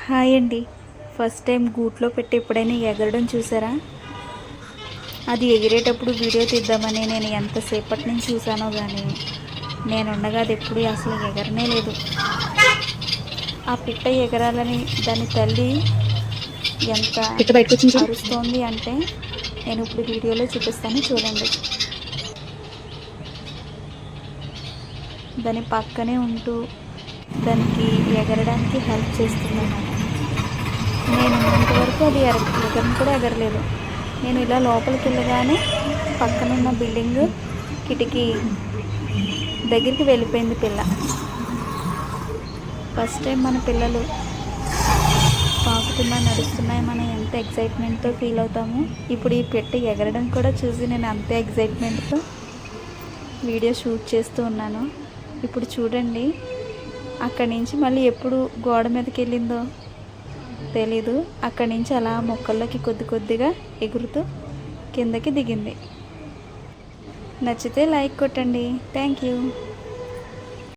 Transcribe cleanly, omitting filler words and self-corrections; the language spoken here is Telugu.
హాయ్ అండి. ఫస్ట్ టైం గూట్లో పెట్టి ఎప్పుడైనా ఎగరడం చూసారా? అది ఎగిరేటప్పుడు వీడియో తీద్దామని నేను ఎంతసేపటి నుంచి చూసానో కానీ నేనుండగా అది ఎప్పుడు అసలు ఎగరనే లేదు. ఆ పిట్ట ఎగరాలని దాని తల్లి ఎంత పిట్ట బయటకు వచ్చింది చూడు. అరుస్తోంది అంటే నేను ఇప్పుడు వీడియోలో చూపిస్తాను చూడండి. దాని పక్కనే ఉంటూ దానికి ఎగరడానికి హెల్ప్ చేస్తుంది అన్నమాట. నేను ఉన్నంతవరకు అది ఎగరను కూడా ఎగరలేదు. నేను ఇలా లోపలికి వెళ్ళగానే పక్కనున్న బిల్డింగ్ కిటికీ దగ్గరికి వెళ్ళిపోయింది పిల్ల. ఫస్ట్ టైం మన పిల్లలు పాకుతున్నా నడుస్తున్నాయి మనం ఎంత ఎక్సైట్మెంట్తో ఫీల్ అవుతామో, ఇప్పుడు ఈ పిట్ట ఎగరడం కూడా చూసి నేను అంతే ఎక్సైట్మెంట్తో వీడియో షూట్ చేస్తూ ఉన్నాను. ఇప్పుడు చూడండి, అక్కడి నుంచి మళ్ళీ ఎప్పుడు గోడ మీదకి వెళ్ళిందో తెలీదు. అక్కడి నుంచి అలా మొక్కల్లోకి కొద్ది కొద్దిగా ఎగురుతూ కిందకి దిగింది. నచ్చితే లైక్ కొట్టండి. Thank you.